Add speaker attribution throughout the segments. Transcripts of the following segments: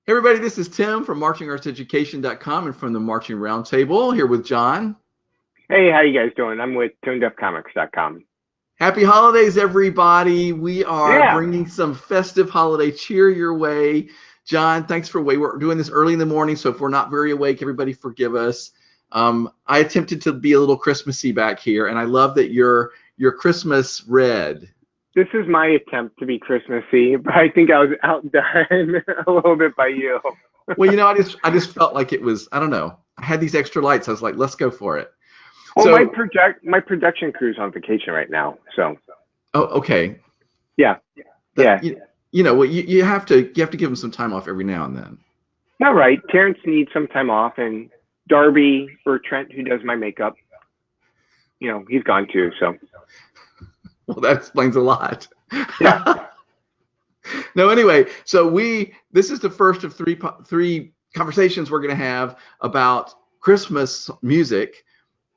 Speaker 1: Hey everybody, this is Tim from marchingartseducation.com and from the Marching Roundtable, here with John.
Speaker 2: Hey, how you guys doing? I'm with ToneDeafComics.com.
Speaker 1: Happy holidays, everybody. We are
Speaker 2: Yeah.
Speaker 1: bringing some festive holiday cheer your way. John, thanks for waiting. We're doing this early in the morning, so if we're not very awake, everybody forgive us. I attempted to be a little Christmassy back here, and I love that you're Christmas red.
Speaker 2: This is my attempt to be Christmassy, but I think I was outdone a little bit by you.
Speaker 1: Well, I just felt like it was, I don't know. I had these extra lights. I was like, let's go for it.
Speaker 2: Well,
Speaker 1: So,
Speaker 2: my production crew's on vacation right now, so
Speaker 1: oh, okay.
Speaker 2: yeah. Yeah.
Speaker 1: Well, you have to give them some time off every now and then.
Speaker 2: All right. Terrence needs some time off, and Darby or Trent, who does my makeup, he's gone too. So.
Speaker 1: Well, that explains a lot.
Speaker 2: Yeah.
Speaker 1: No, anyway, so this is the first of three conversations we're going to have about Christmas music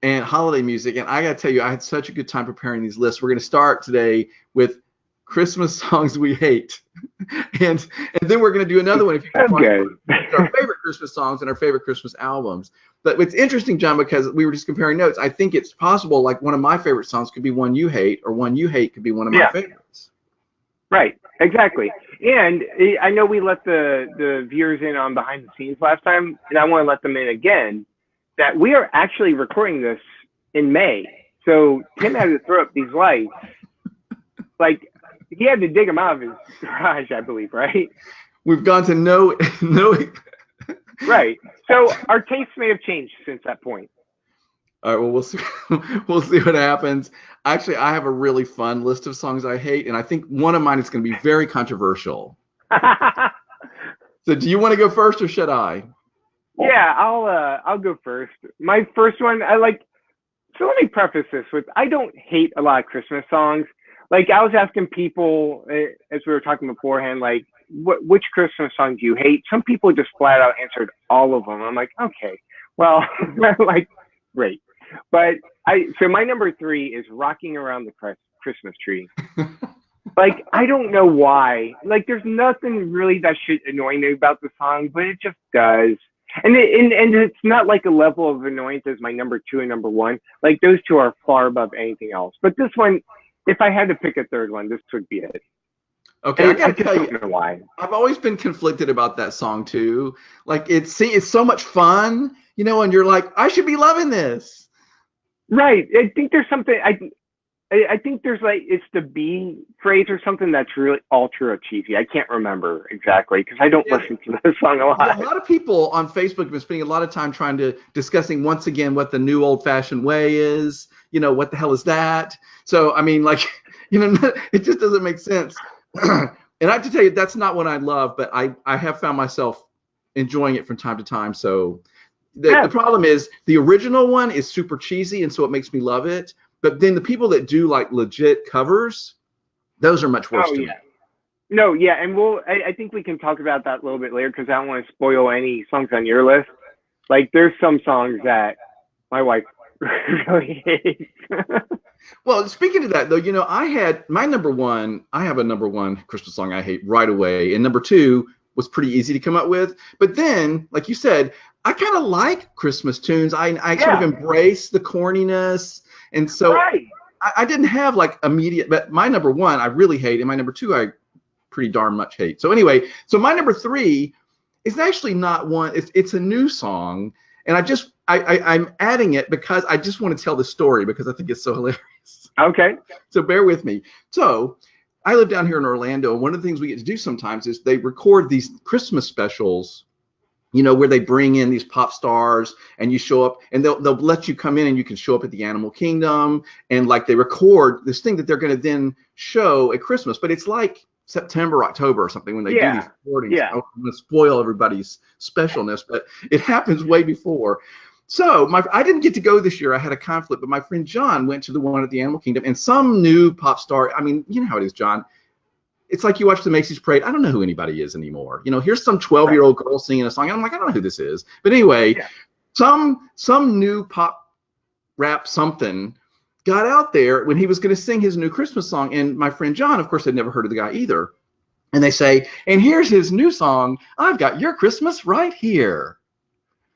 Speaker 1: and holiday music. And I got to tell you, I had such a good time preparing these lists. We're going to start today with Christmas songs we hate. and then we're going to do another one if you can find our favorite Christmas songs and our favorite Christmas albums. But it's interesting, John, because we were just comparing notes. I think it's possible, like one of my favorite songs could be one you hate, or one you hate could be one of my favorites.
Speaker 2: Right, exactly. And I know we let the viewers in on behind the scenes last time, and I want to let them in again, that we are actually recording this in May. So Tim had to throw up these lights. Like, he had to dig them out of his garage, I believe, right?
Speaker 1: We've gone to no.
Speaker 2: Right. So our tastes may have changed since that point.
Speaker 1: All right, well, we'll see. We'll see what happens. Actually, I have a really fun list of songs I hate, and I think one of mine is going to be very controversial. So do you want to go first, or should I?
Speaker 2: Yeah, I'll go first. My first one, so let me preface this with, I don't hate a lot of Christmas songs. Like, I was asking people, as we were talking beforehand, like, which Christmas song do you hate? Some people just flat out answered all of them. I'm like, okay, well, like, great. But so my number 3 is Rocking Around the Christmas Tree. Like, I don't know why. Like, there's nothing really that should annoy me about the song, but it just does. And it's not like a level of annoyance as my number 2 and number 1. Like, those two are far above anything else. But this one, if I had to pick a third one, this would be it.
Speaker 1: Okay, I gotta tell you,
Speaker 2: why.
Speaker 1: I've always been conflicted about that song too. Like, it's so much fun, and you're like, I should be loving this.
Speaker 2: Right. I think there's something. I think there's it's the B phrase or something that's really ultra cheesy. I can't remember exactly because I don't listen to this song a lot.
Speaker 1: Yeah, a lot of people on Facebook have been spending a lot of time discussing once again what the new old-fashioned way is. What the hell is that? So I mean, it just doesn't make sense. And I have to tell you, that's not what I love, but I have found myself enjoying it from time to time. So the problem is the original one is super cheesy, and so it makes me love it. But then the people that do like legit covers, those are much worse to me.
Speaker 2: No, yeah, and I think we can talk about that a little bit later because I don't want to spoil any songs on your list. Like, there's some songs that my wife really hates.
Speaker 1: Well, speaking of that, though, I had my number 1. I have a number 1 Christmas song I hate right away, and number 2 was pretty easy to come up with. But then, like you said, I kind of like Christmas tunes. I sort of embrace the corniness, and so I didn't have like immediate. But my number 1 I really hate, and my number 2 I pretty darn much hate. So anyway, so my number 3 is actually not one. It's a new song, and I'm adding it because I just want to tell the story because I think it's so hilarious.
Speaker 2: Okay.
Speaker 1: So bear with me. So I live down here in Orlando, and one of the things we get to do sometimes is they record these Christmas specials, where they bring in these pop stars and you show up, and they'll let you come in and you can show up at the Animal Kingdom, and like they record this thing that they're going to then show at Christmas, but it's like September, October or something when they do these recordings.
Speaker 2: Yeah.
Speaker 1: I'm going to spoil everybody's specialness, but it happens way before. So I didn't get to go this year. I had a conflict, but my friend John went to the one at the Animal Kingdom, and some new pop star. I mean, you know how it is, John. It's like you watch the Macy's Parade. I don't know who anybody is anymore. Here's some 12-year-old girl singing a song. And I'm like, I don't know who this is. But anyway, some new pop rap something got out there when he was going to sing his new Christmas song. And my friend John, of course, had never heard of the guy either. and they say, and here's his new song, I've Got Your Christmas Right Here.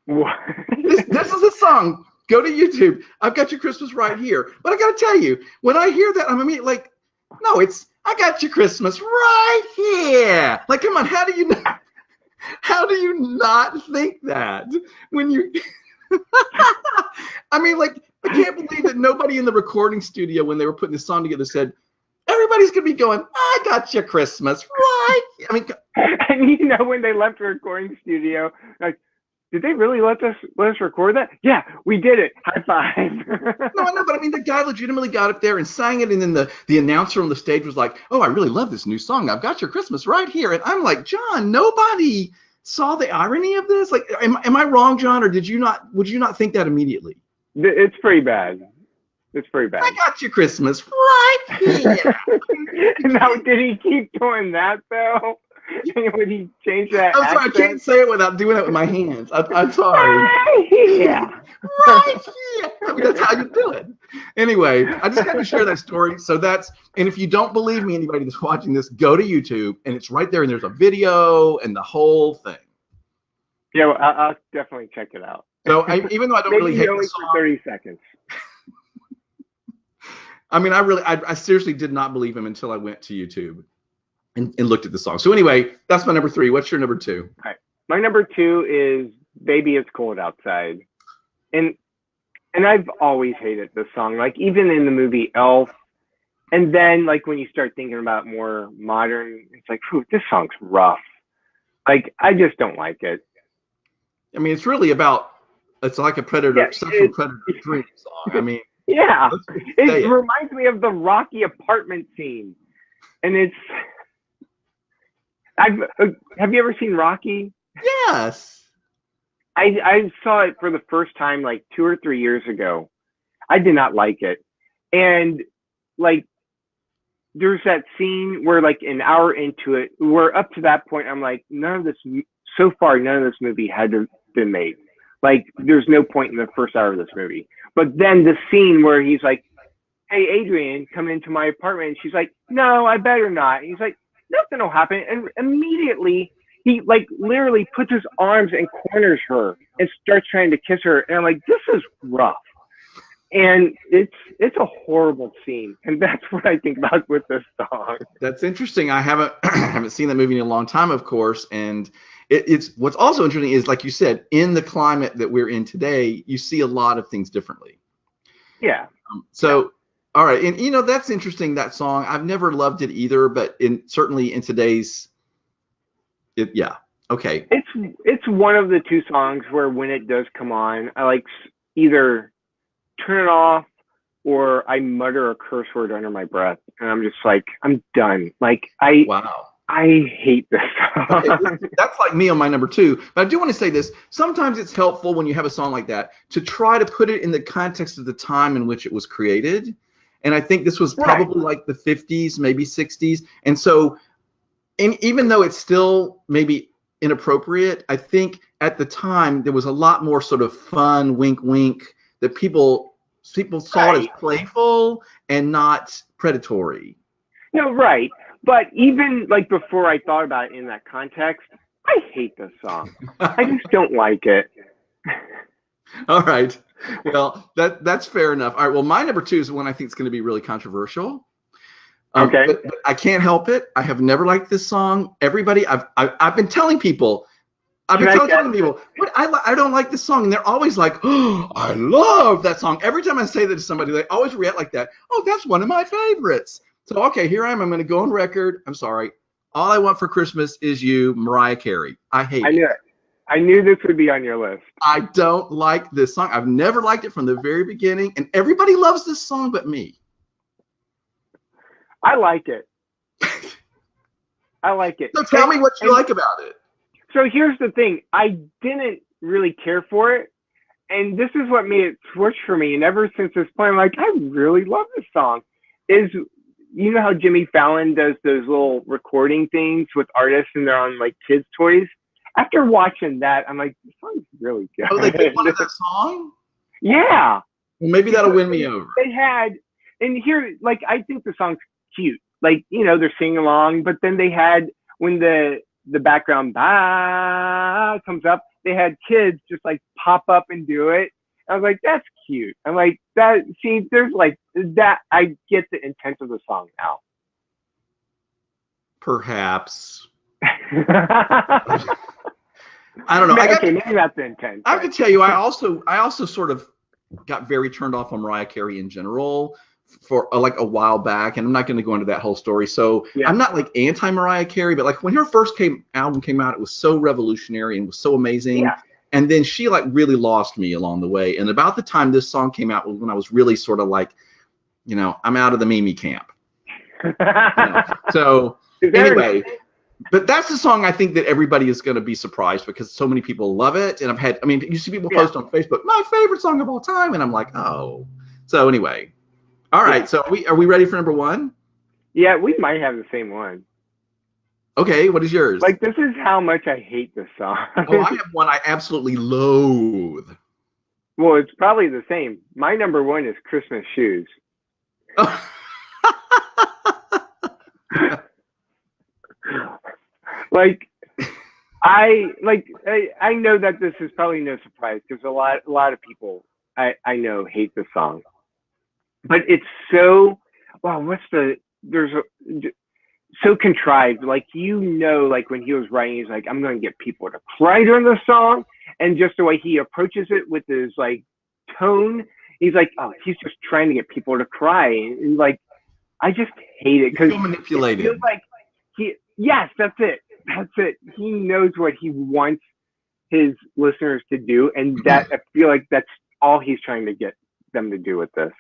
Speaker 2: What?
Speaker 1: This is a song. Go to YouTube. I've Got Your Christmas Right Here. But I got to tell you, when I hear that, I'm immediately like, no, it's I got your Christmas right here. Like, come on, how do you not think that when you I mean, like, I can't believe that nobody in the recording studio when they were putting this song together said, everybody's gonna be going, I got your Christmas right. I mean,
Speaker 2: and you know, when they left the recording studio, like, did they really let us record that? Yeah, we did it. High five.
Speaker 1: no, I know, but I mean, the guy legitimately got up there and sang it, and then the announcer on the stage was like, "Oh, I really love this new song. I've got your Christmas right here." And I'm like, John, nobody saw the irony of this. Like, am I wrong, John, or would you not think that immediately?
Speaker 2: It's pretty bad. It's pretty bad.
Speaker 1: I got your Christmas right here.
Speaker 2: Now, did he keep doing that though? Would he change that?
Speaker 1: I'm sorry,
Speaker 2: accent?
Speaker 1: I can't say it without doing it with my hands. I'm sorry.
Speaker 2: Yeah.
Speaker 1: Right here. I mean, that's how you do it. Anyway, I just had to share that story. So and if you don't believe me, anybody that's watching this, go to YouTube, and it's right there, and there's a video and the whole thing.
Speaker 2: Yeah, well, I'll definitely check it out.
Speaker 1: So even though I don't really hate
Speaker 2: only
Speaker 1: the song,
Speaker 2: for 30 seconds.
Speaker 1: I mean, I seriously did not believe him until I went to YouTube and looked at the song. So anyway, that's my number 3. What's your number 2?
Speaker 2: All right. My number 2 is Baby It's Cold Outside. And I've always hated this song, like even in the movie Elf. And then like when you start thinking about more modern, it's like, whew, this song's rough. Like, I just don't like it.
Speaker 1: I mean, it's really about, it's like a sexual predator dream song. I mean,
Speaker 2: yeah, it reminds me of the Rocky apartment scene. And have you ever seen Rocky?
Speaker 1: Yes.
Speaker 2: I saw it for the first time like 2 or 3 years ago. I did not like it. And like, there's that scene where like an hour into it, where up to that point, I'm like, none of this movie had to have been made. Like, there's no point in the first hour of this movie. But then the scene where he's like, hey, Adrian, come into my apartment. And she's like, no, I better not. And he's like, nothing will happen. And immediately he like literally puts his arms and corners her and starts trying to kiss her. And I'm like, this is rough. And it's a horrible scene. And that's what I think about with this song.
Speaker 1: That's interesting. I haven't seen that movie in a long time, of course. And it's what's also interesting is, like you said, in the climate that we're in today, you see a lot of things differently.
Speaker 2: Yeah.
Speaker 1: All right. And, you know, that's interesting, that song. I've never loved it either, but certainly in today's, yeah. Okay.
Speaker 2: It's one of the 2 songs where when it does come on, I like either turn it off or I mutter a curse word under my breath. And I'm just like, I'm done. Like,
Speaker 1: wow.
Speaker 2: I hate this song.
Speaker 1: Okay, that's like me on my number 2. But I do want to say this. Sometimes it's helpful when you have a song like that to try to put it in the context of the time in which it was created. And I think this was probably like the 50s, maybe 60s. And so, and even though it's still maybe inappropriate, I think at the time there was a lot more sort of fun, wink, wink, that people saw it as playful and not predatory.
Speaker 2: No, right. But even like before I thought about it in that context, I hate this song. I just don't like it.
Speaker 1: All right. Well, that's fair enough. All right. Well, my number 2 is one I think is going to be really controversial.
Speaker 2: Okay.
Speaker 1: But I can't help it. I have never liked this song. Everybody, I've been telling people. I've been telling people, but I don't like this song, and they're always like, "Oh, I love that song." Every time I say that to somebody, they always react like that. Oh, that's one of my favorites. So okay, here I am. I'm going to go on record. I'm sorry. All I Want for Christmas Is You, Mariah Carey. I hate it.
Speaker 2: I knew this would be on your list.
Speaker 1: I don't like this song. I've never liked it from the very beginning, and everybody loves this song but me.
Speaker 2: I like it. I like it.
Speaker 1: So tell me what you like about it.
Speaker 2: So here's the thing. I didn't really care for it. And this is what made it switch for me. And ever since this point, I'm like, I really love this song. You know how Jimmy Fallon does those little recording things with artists and they're on like kids' toys? After watching that, I'm like, this song's really good.
Speaker 1: Oh, they did one of that song?
Speaker 2: Yeah.
Speaker 1: Well, maybe that'll win me over.
Speaker 2: They had, and here, like, I think the song's cute. Like, you know, they're singing along, but then they had when the background comes up, they had kids just like pop up and do it. I was like, that's cute. I'm like, that. See, there's like that. I get the intent of the song now.
Speaker 1: Perhaps. I don't know.
Speaker 2: Okay, maybe that's the intent.
Speaker 1: I have to tell you, I also sort of got very turned off on Mariah Carey in general for like a while back, and I'm not going to go into that whole story. So I'm not like anti Mariah Carey, but like when her first album came out, it was so revolutionary and was so amazing.
Speaker 2: Yeah.
Speaker 1: And then she like really lost me along the way. And about the time this song came out was when I was really sort of like, I'm out of the Mimi camp. So anyway, but that's the song I think that everybody is going to be surprised because so many people love it. And you see people post on Facebook, my favorite song of all time. And I'm like, oh. So anyway. All right. So are we ready for number one?
Speaker 2: Yeah, we might have the same one.
Speaker 1: Okay. What is yours?
Speaker 2: Like, this is how much I hate this song.
Speaker 1: Oh, I have one I absolutely loathe.
Speaker 2: Well, it's probably the same. My number one is Christmas Shoes.
Speaker 1: Oh.
Speaker 2: I know that this is probably no surprise because a lot of people I know hate this song, but it's so so contrived. Like, like when he was writing, he's like, I'm going to get people to cry during the song, and just the way he approaches it with his like tone, he's like, oh, he's just trying to get people to cry, and like I just hate it because
Speaker 1: so manipulated.
Speaker 2: It feels like yes, that's it. He knows what he wants his listeners to do, and that I feel like that's all he's trying to get them to do with this.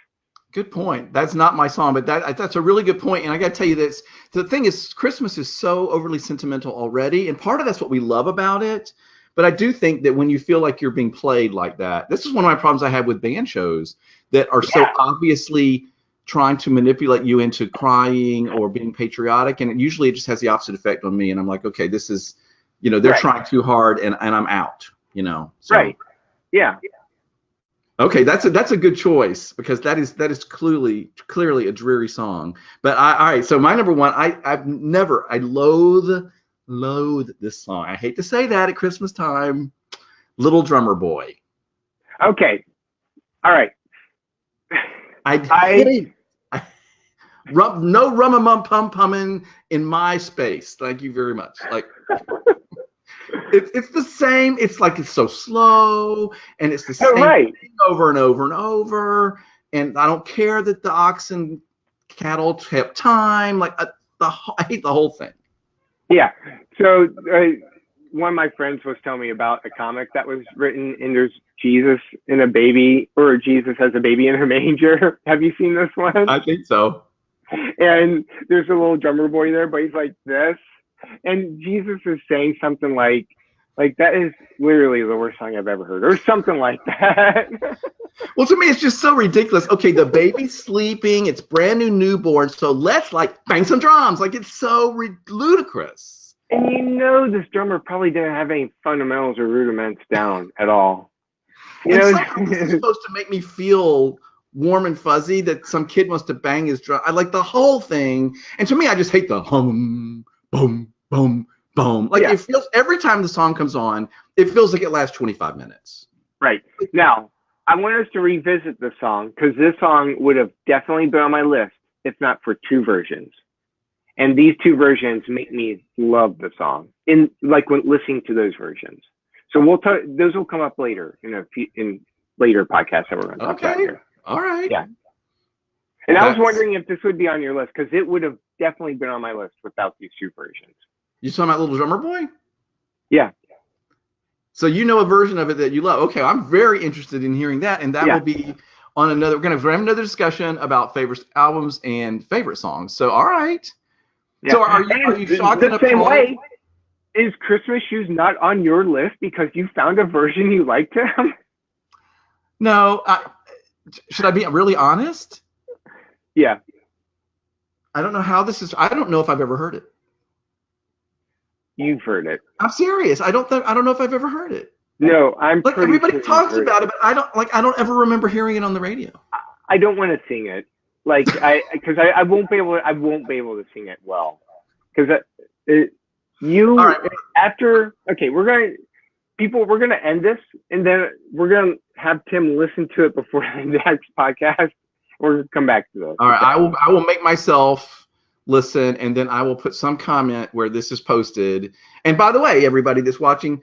Speaker 1: Good point. That's not my song, but that's a really good point. And I got to tell you this: the thing is, Christmas is so overly sentimental already, and part of that's what we love about it. But I do think that when you feel like you're being played like that, this is one of my problems I have with band shows that are so obviously trying to manipulate you into crying or being patriotic, and usually it just has the opposite effect on me, and I'm like, okay, this is, they're trying too hard, and I'm out, So.
Speaker 2: Right. Yeah.
Speaker 1: Okay, that's a good choice because that is clearly a dreary song. But all right, so my number one, I loathe this song. I hate to say that at Christmas time. Little Drummer Boy.
Speaker 2: Okay. All right.
Speaker 1: No rum-a-mum-pum-pumming in my space. Thank you very much. Like, it's the same. It's like it's so slow, and it's the same thing over and over and over. And I don't care that the ox and cattle have time. Like I hate the whole thing.
Speaker 2: Yeah. So one of my friends was telling me about a comic that was written, and there's Jesus and a baby, or Jesus has a baby in a manger. Have you seen this one?
Speaker 1: I think so.
Speaker 2: And there's a little drummer boy there, but he's like this. And Jesus is saying something like that is literally the worst song I've ever heard, or something like that.
Speaker 1: Well, to me, it's just so ridiculous. Okay, the baby's sleeping. It's brand new newborn. So let's like bang some drums. Like, it's so ludicrous.
Speaker 2: And this drummer probably didn't have any fundamentals or rudiments down at all.
Speaker 1: It's supposed to make me feel warm and fuzzy that some kid wants to bang his drum. I like the whole thing. And to me, I just hate the hum, boom, boom, boom. Like, it feels, every time the song comes on, it feels like it lasts 25 minutes.
Speaker 2: Right. Now, I want us to revisit the song because this song would have definitely been on my list if not for two versions. And these two versions make me love the song when listening to those versions. So those will come up later in later podcasts that we're going to talk about here.
Speaker 1: All right.
Speaker 2: Yeah. And I was wondering if this would be on your list because it would have definitely been on my list without these two versions.
Speaker 1: You talking about Little Drummer Boy?
Speaker 2: Yeah.
Speaker 1: So you know a version of it that you love. Okay, I'm very interested in hearing that, and that will be on another. We're going to have another discussion about favorite albums and favorite songs. So, all right. Yeah. So are you shocked?
Speaker 2: The same way, is Christmas Shoes not on your list because you found a version you liked him?
Speaker 1: No. Should I be really honest?
Speaker 2: Yeah.
Speaker 1: I don't know how this is. I don't know if I've ever heard it.
Speaker 2: You've heard it.
Speaker 1: I'm serious. I don't know if I've ever heard it.
Speaker 2: No, I'm
Speaker 1: like,
Speaker 2: pretty
Speaker 1: everybody
Speaker 2: sure
Speaker 1: talks about it, but I don't ever remember hearing it on the radio.
Speaker 2: I don't want to sing it. Because I won't be able to sing it well. Because You
Speaker 1: All right.
Speaker 2: after okay, we're gonna end this, and then we're gonna have Tim listen to it before the next podcast. We're gonna come back to this.
Speaker 1: All right. I will make myself listen, and then I will put some comment where this is posted. And by the way, everybody that's watching,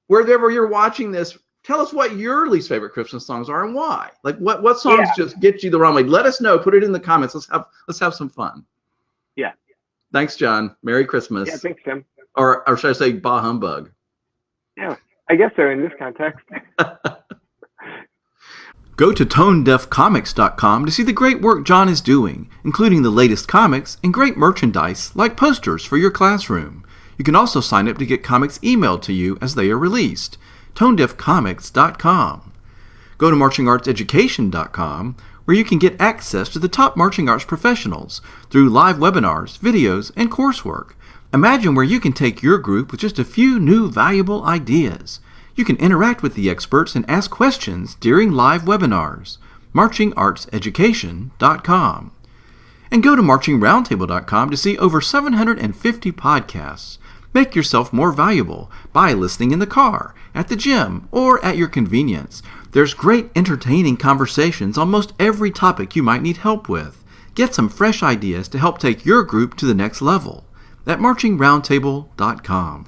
Speaker 1: wherever you're watching this, tell us what your least favorite Christmas songs are and why. Like what songs just get you the wrong way. Let us know. Put it in the comments. Let's have some fun.
Speaker 2: Yeah.
Speaker 1: Thanks, John. Merry Christmas.
Speaker 2: Yeah, thanks, Tim.
Speaker 1: Or should I say bah humbug?
Speaker 2: Yeah, I guess so in this context.
Speaker 3: Go to tonedeafcomics.com to see the great work John is doing, including the latest comics and great merchandise like posters for your classroom. You can also sign up to get comics emailed to you as they are released. tonedeafcomics.com. Go to marchingartseducation.com, where you can get access to the top marching arts professionals through live webinars, videos, and coursework. Imagine where you can take your group with just a few new valuable ideas. You can interact with the experts and ask questions during live webinars. marchingartseducation.com. And go to marchingroundtable.com to see over 750 podcasts. Make yourself more valuable by listening in the car, at the gym, or at your convenience. There's great entertaining conversations on most every topic you might need help with. Get some fresh ideas to help take your group to the next level at marchingroundtable.com.